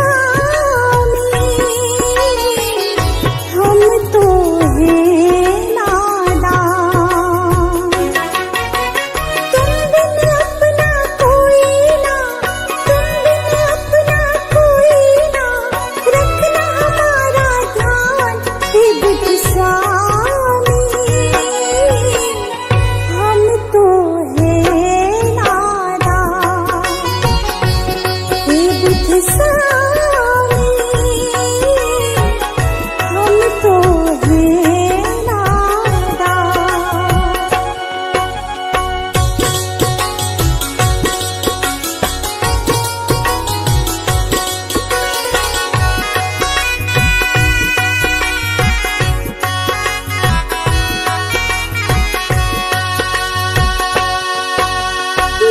स्वामी, हम तो हैं नादान। तुम बिन अपना कोई ना, तुम बिन अपना कोई ना, रखना हमारा ध्यान हे बुद्ध स्वामी, हम तो हैं नादान हे बुद्ध स्वामी, हम तो हैं नादान।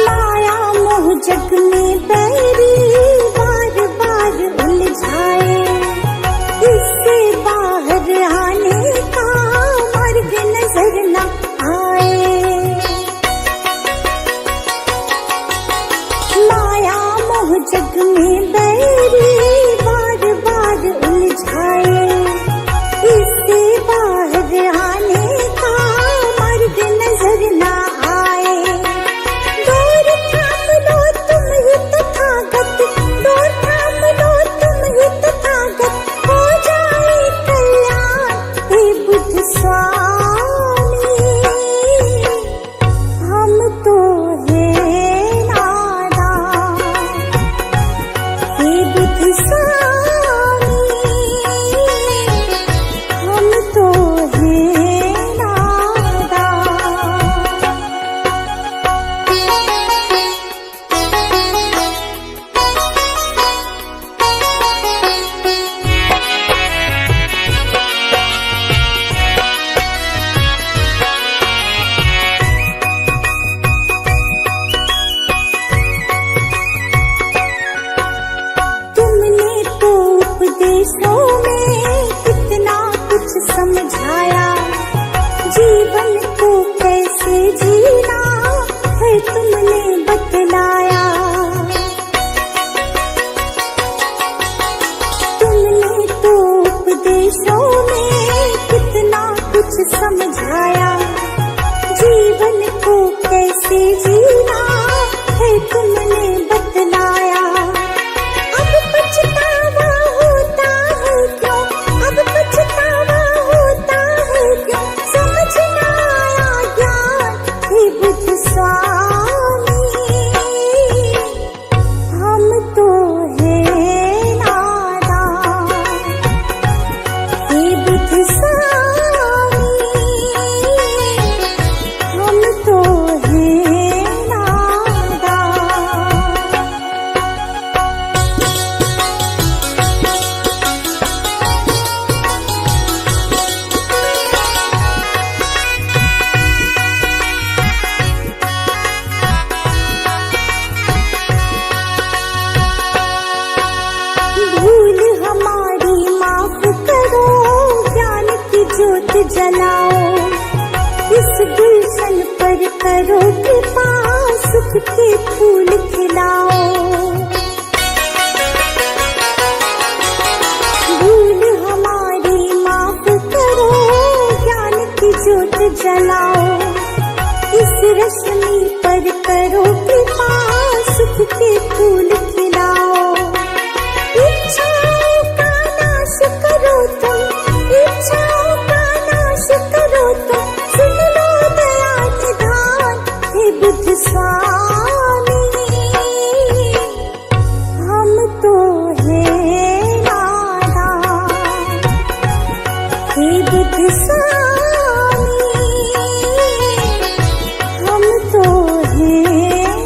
माया मोह जग में बैरी बार बार उलझाए, इससे बाहर आने का मार्ग नजर न आए। माया मोह जग में बैरी बार बार उलझाए, इससे बाहर आने का मार्ग नजर न आए। डोर थाम लो तुम ही तथागत, डोर थाम लो तुम ही तथागत, हो जाए कल्याण हे बुद्ध स्वामी, हम तो हैं नादान हे बुद्ध स्वामी, हम तो हैं नादान। तुमने तो उपदेशों में कितना कुछ समझाया, जीवन को कैसे जीना है तुमने बतलाया। तुमने तो उपदेशों में कितना कुछ समझाया, जीवन को कैसे जीना है तुमने बतलाया। अब पछतावा होता है क्यों, अब पछतावा होता है क्यों, समझ न आया ज्ञान हे बुद्ध स्वामी, हम तो हैं नादान हे बुद्ध स्वामी, हम तो हैं नादान। भूल हमारी माफ करो, ज्ञान की ज्योत जलाओ, इस गुलशन पर करो कृपा, सुख के फूल खिलाओ। भूल हमारी माफ करो, ज्ञान की ज्योत जलाओ, इस रश्मि पर करो कृपा, सुख के फूल खिलाओ। इच्छाओं का नाश करो तुम, इच्छाओं का नाश करो तुम, सुन लो दया निधान हे बुद्ध स्वामी, हम तो हैं नादान हे बुद्ध स्वामी, हम तो हैं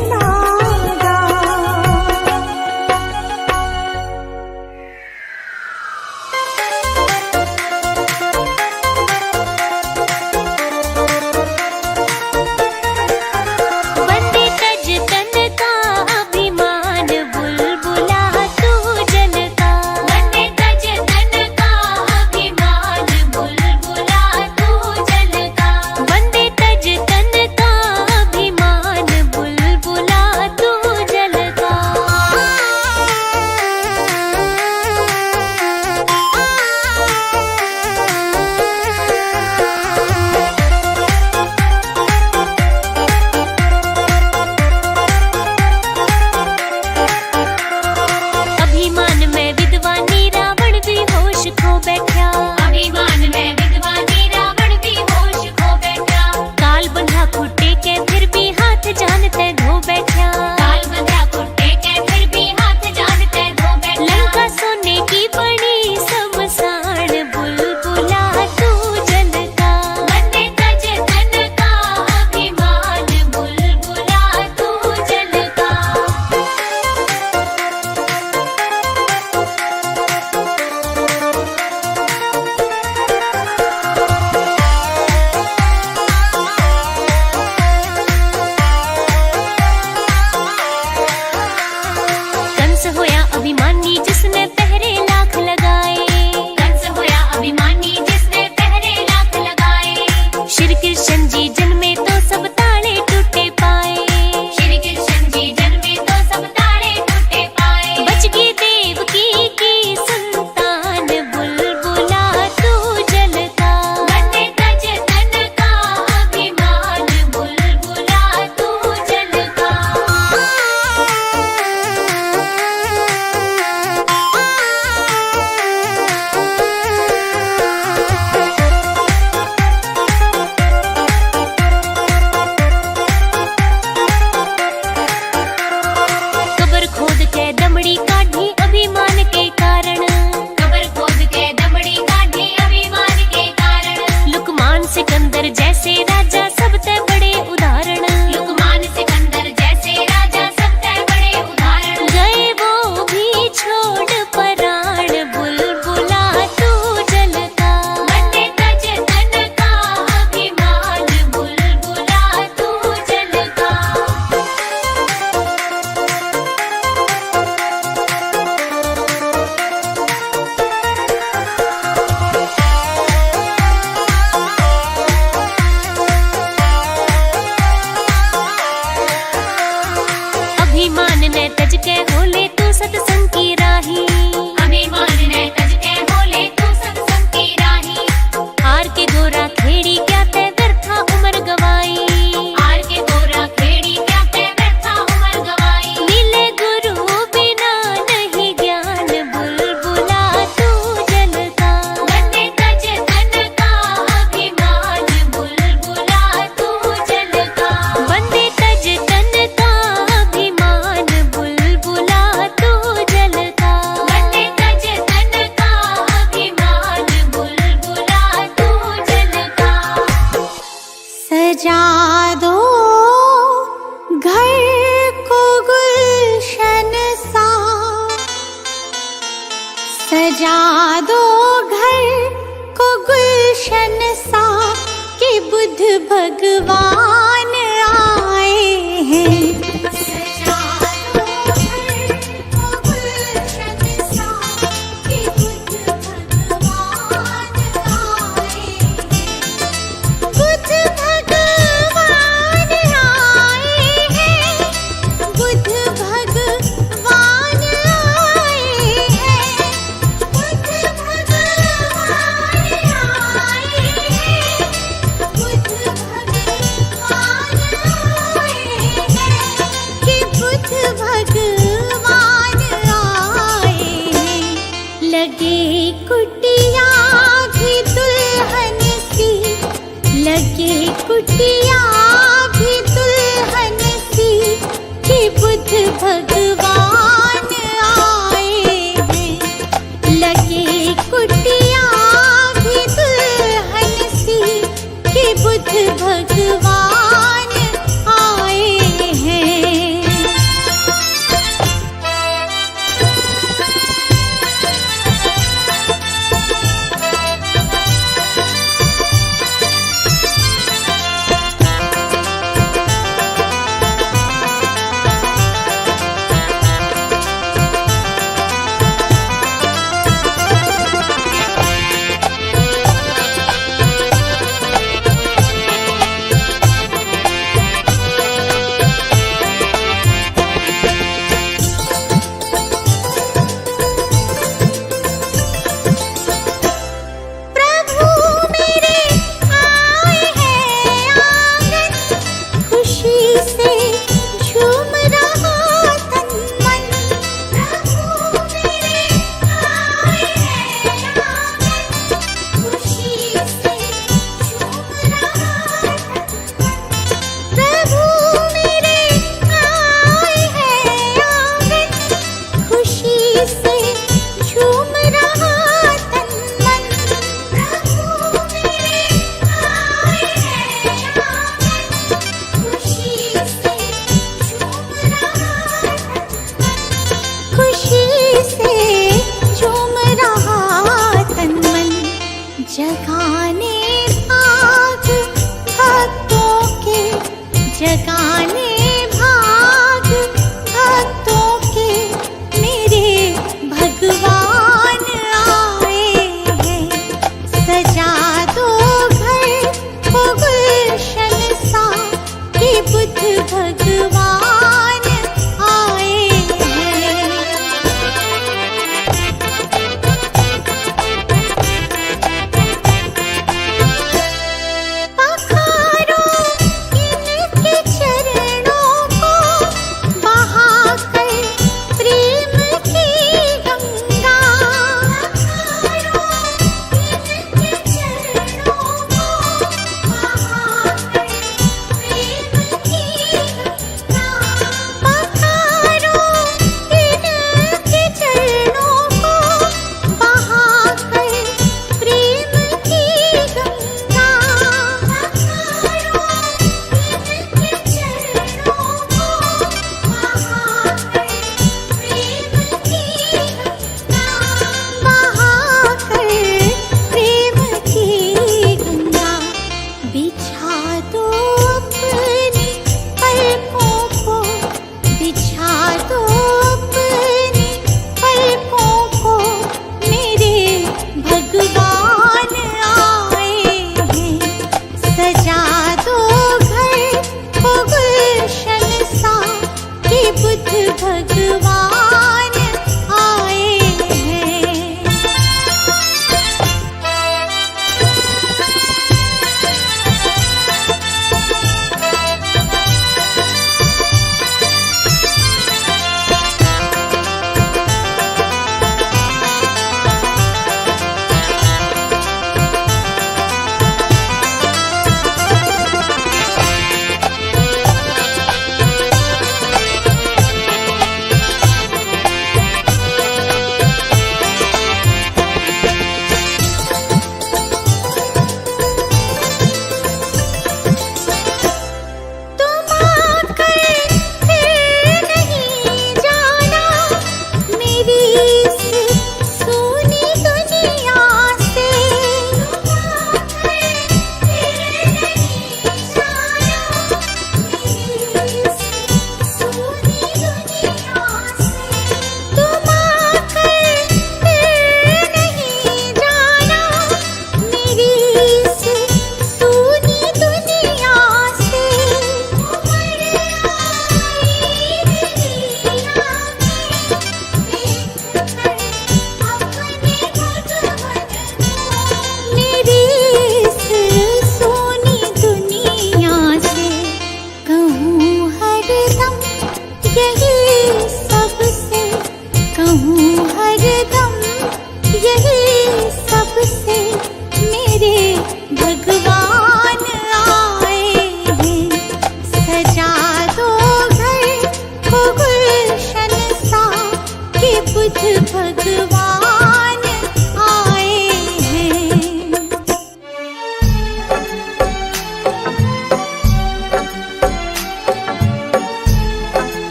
सजा दो घर को गुलशन सा कि बुध भगवान आए हैं। सजा दो घर को गुलशन सा कि बुध भगवान आए हैं। बुध भगवान आए हैं। बुध भगवान आए हैं। बुध भगवान आए हैं। बुध भगवान आए हैं कि बुध भगवान आए हैं। लगे कुटिया भी दुल्हन सी, लगे कुटिया भी दुल्हन सी कि बुध भगवान आए हैं। लगे कुटिया भी दुल्हन सी कि बुध भगवान आए हैं।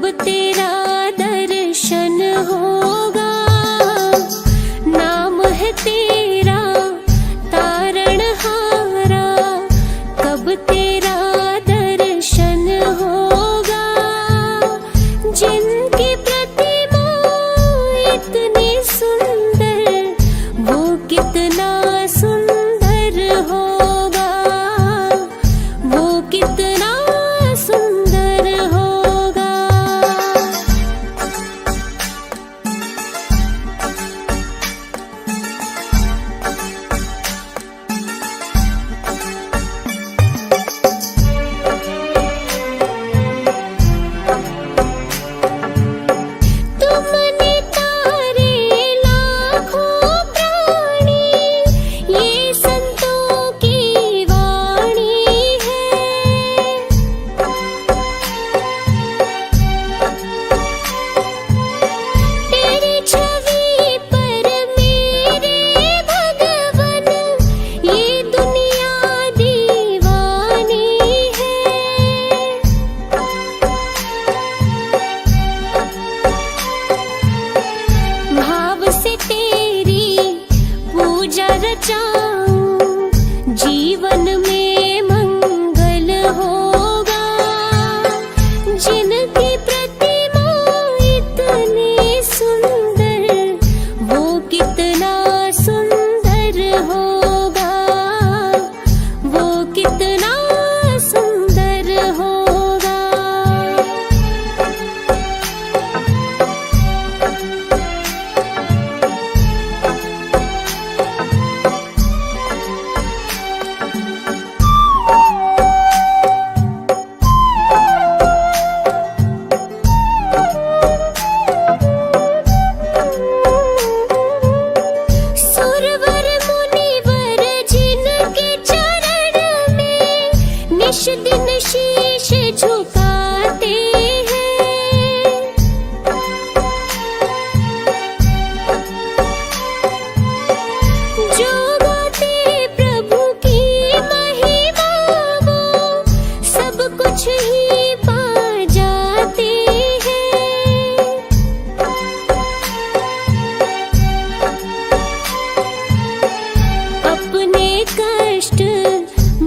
कब तेरा दर्शन होगा, नाम है तेरा तारणहारा, कब तेरा दर्शन होगा। जिनकी प्रतिमा इतनी सुंदर, वो कितना सुंदर होगा, वो कितना सुंदर होगा। तुमने तारे लाखों प्राणी, ये संतों की वाणी है। तेरी छवि पर मेरे भगवन, ये दुनिया दीवानी है। भाव से तेरी पूजा रचाऊं, जीवन में मंगल होगा। जिनकी प्रतिमा इतनी सुंदर, वो कितना सुंदर होगा, वो कितना सुंदर होगा। सुरवर मुनिवर जिनके चरण में निश दिन शीश झुकाते हैं। जो गाते प्रभु की महिमा, वो सब कुछ ही पा जाते हैं। अपने कष्ट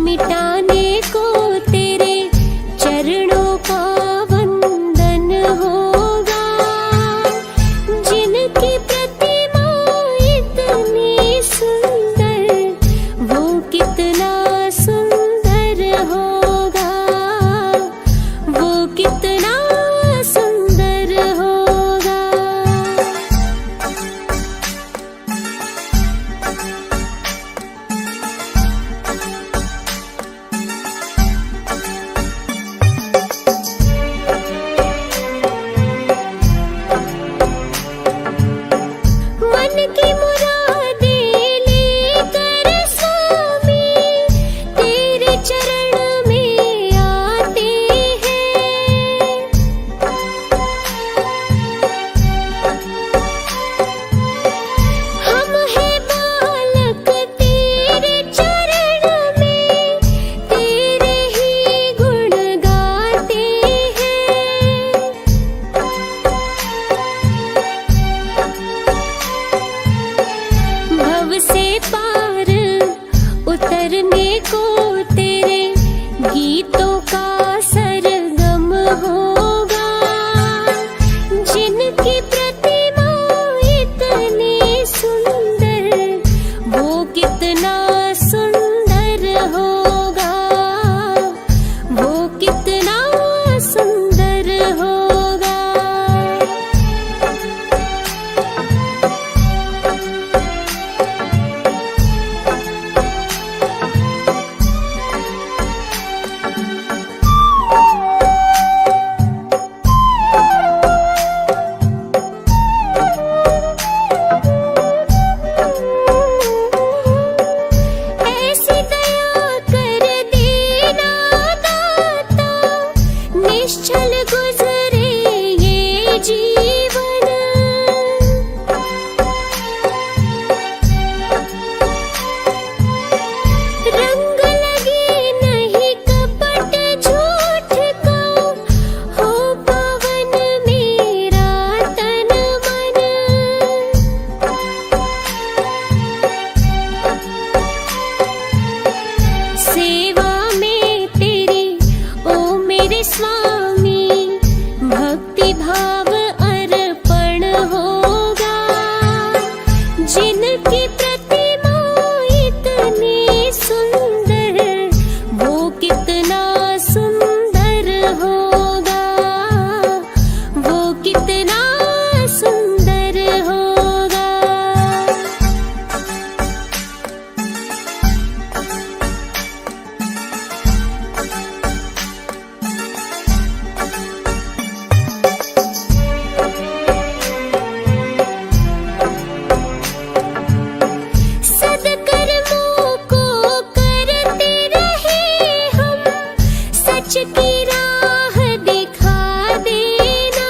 मिटाने को तेरे चरणों का वंदन होगा। जिनकी प्रतिमा इतनी सुंदर, वो कितना सुंदर होगा, वो कितना सुंदर होगा। मन की मुरादें लेकर स्वामी तेरे चरण में आते हैं। हम हैं बालक तेरे चरण में, तेरे ही गुण गाते हैं। भव से पार उतरने को तेरे गीतों का सरगम होगा। जिनकी प्रतिमा इतनी सुंदर, वो कितना सुंदर होगा, वो कितना सुंदर होगा। पावन भक्ति भाव अर्पण होगा। जिनकी प्रतिमा इतनी सुंदर, वो कितना सुंदर होगा, वो कितना सुंदर होगा। सद्कर्मों को करते रहे हम, सच की राह दिखा देना।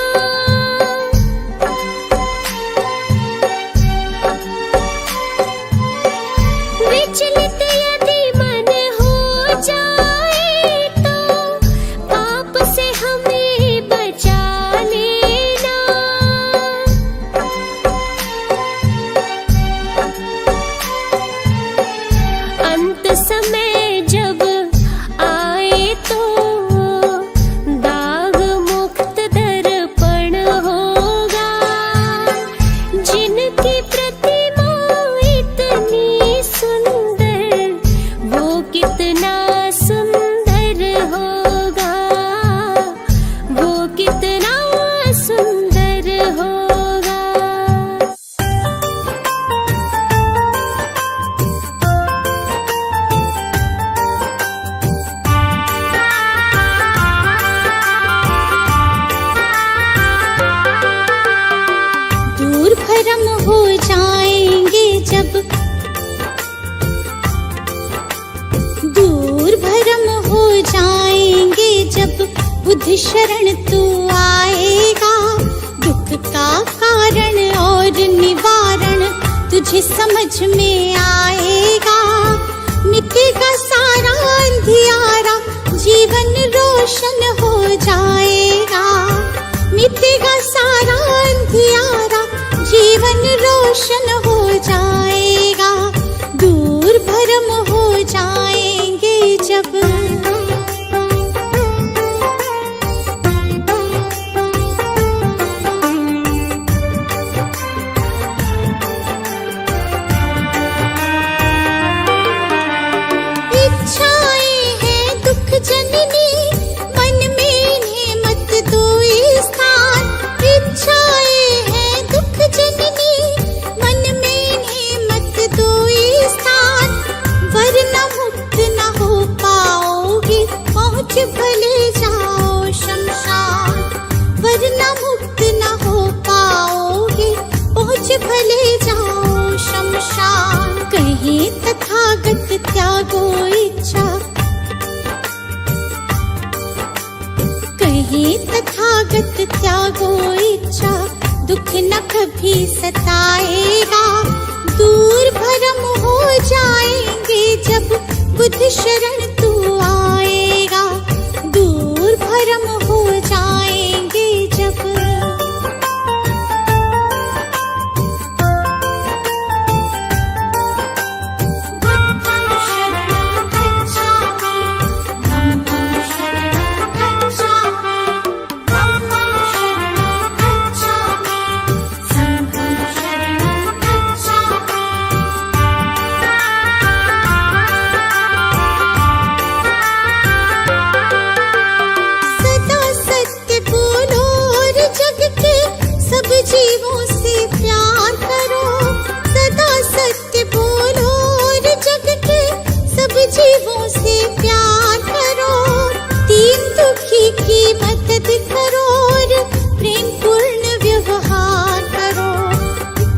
विचलित यदि मन हो जाए तो पाप से हमें बचा लेना। अंत समय जब आए तो दाग मुक्त दर्पण होगा। जिनकी प्रतिमा इतनी सुंदर, वो कितना सुंदर होगा, वो कितना सुंदर होगा। दूर भरम हो जाएंगे जब, दूर भरम हो जाएंगे जब बुद्ध शरण तू आएगा। दुख का कारण और निवारण तुझे समझ में आएगा। मिटेगा सारा अंधियारा, जीवन रोशन हो जाएगा। मिटेगा सारा अंधियारा, जीवन रोशन हो जाएगा। दूर भरम हो जाएंगे जब। इच्छाएं हैं दुख जननी, मन में इन्हें मत दो स्थान। इच्छाएं हैं दुख जननी, मन में इन्हें मत दो स्थान। वरना मुक्त न हो पाओगे, पहुँच भले जाओ शमशान। वरना मुक्त न हो पाओगे, पहुँच भले जाओ शमशान। कहे तथागत त्यागो इच्छा, कहे तथागत त्यागो इच्छा। दुख न कभी सताएगा। दूर भरम हो जाएंगे जब बुद्ध शरण तू आएगा। दूर भरम हो जाएंगे जब। बुद्धं शरणं गच्छामि, धम्मं शरणं गच्छामि, धम्मं शरणं गच्छामि, संघं शरणं गच्छामि। सदा सत्य बोलो और जग के सब जीवों से प्यार करो। सदा सत्य बोलो और जग के सब जीवों से प्यार करो। दीन दुखी की मदद करो और प्रेम पूर्ण व्यवहार करो।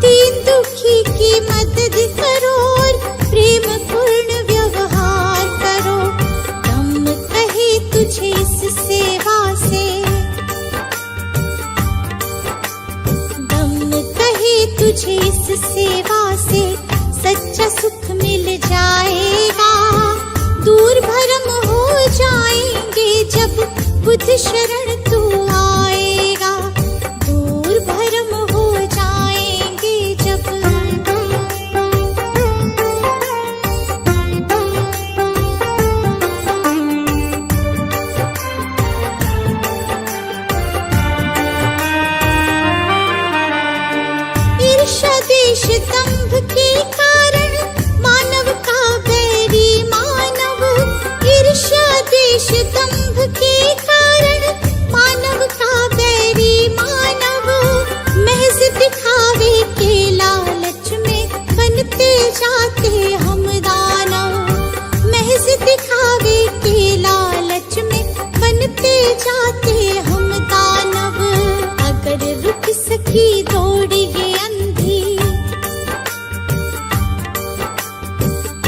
दीन दुखी की मदद करो और प्रेम पूर्ण व्यवहार करो। धम्म कहे तुझे इस सेवा से, धम्म कहे तुझे इस सेवा से सच्चा सुख मिल जाएगा। दूर भरम हो जाएंगे जब बुद्ध शरण तू आएगा। दूर भरम हो जाएंगे जब। देश दंभ के कारण मानव का बैरी मानव, ईर्ष्या देश दंभ के कारण मानव का बैरी मानव, महज दिखावे के लालच में बनते जाते हम दानव, महज दिखावे के लालच में बनते जाते हम दानव। अगर रुक सकी दौड़ ये अंधी,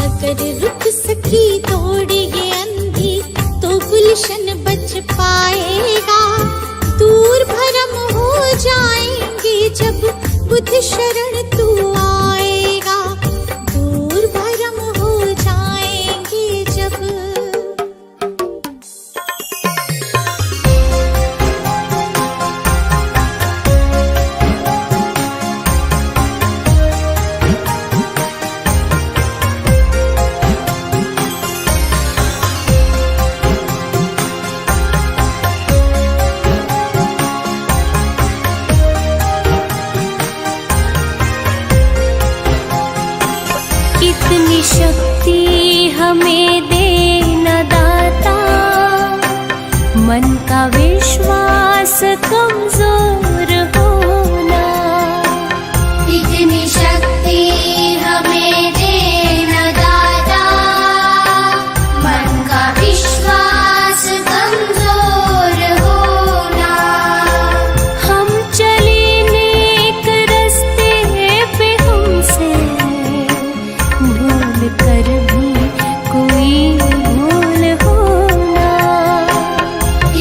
अगर रुक सकी दौड़ ये अंधी, तो गुलशन बच पाएगा। दूर भरम हो जाएंगे जब बुद्ध शरण तू आएगा, दूर भरम हो जाएंगे जब। इतनी शक्ति हमें दे न दाता, मन का विश्वास कमजोर होना। इतनी शक्ति हमें दे न दाता, मन का विश्वास कमजोर होना। हम चले नेक रास्ते पे हमसे भूल कर भी कोई भूल होना।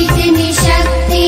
इतनी शक्ति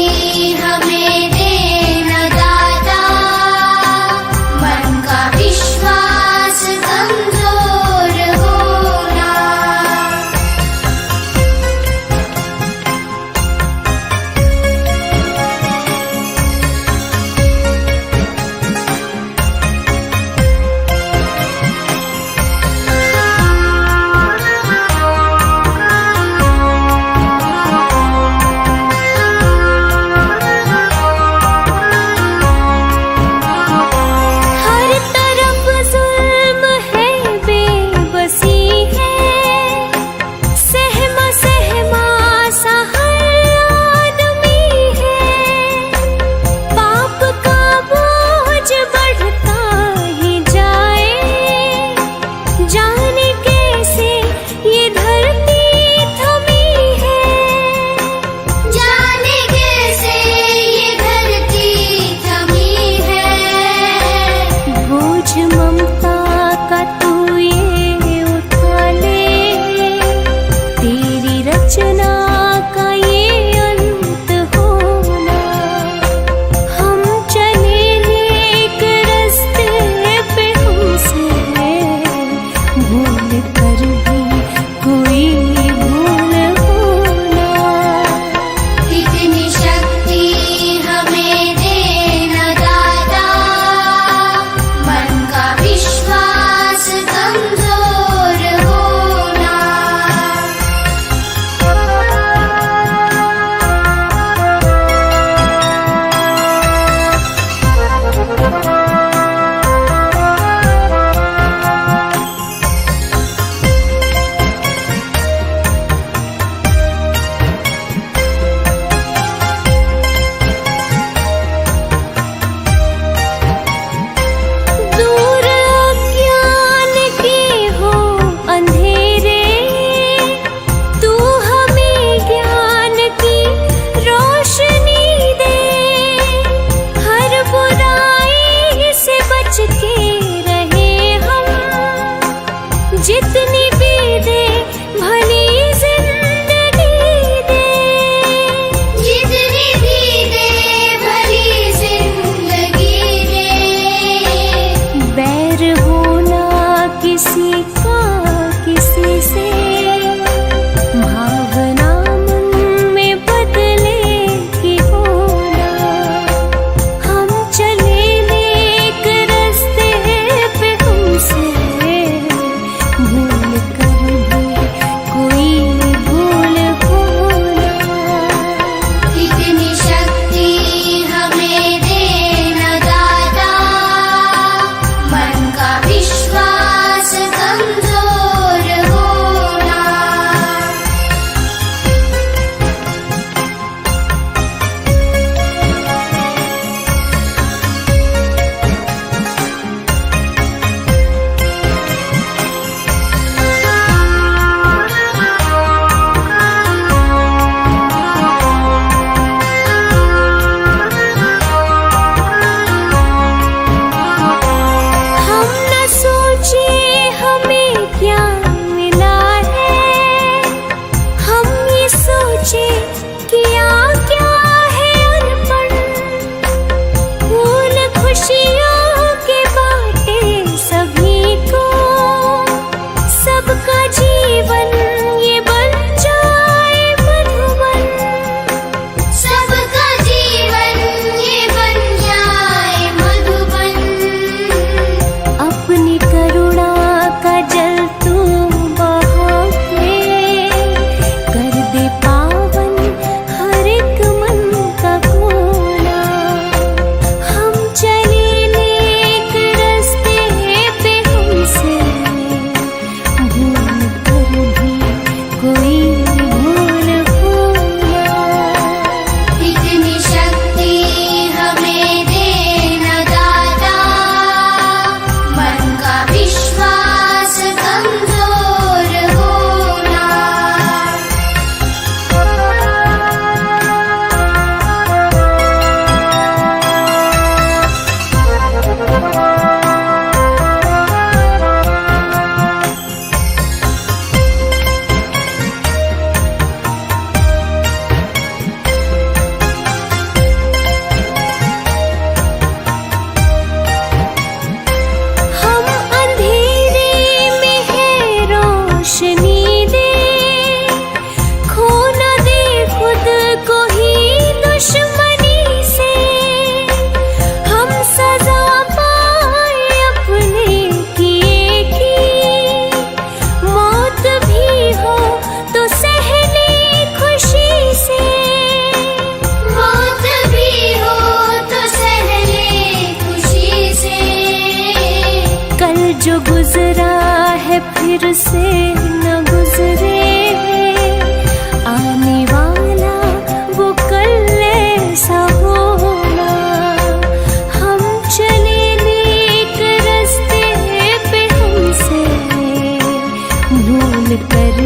जो गुजरा है फिर से न गुजरे, आने वाला वो कल ऐसा होना। हम चले नेक रास्ते पे, हमसे भूल कर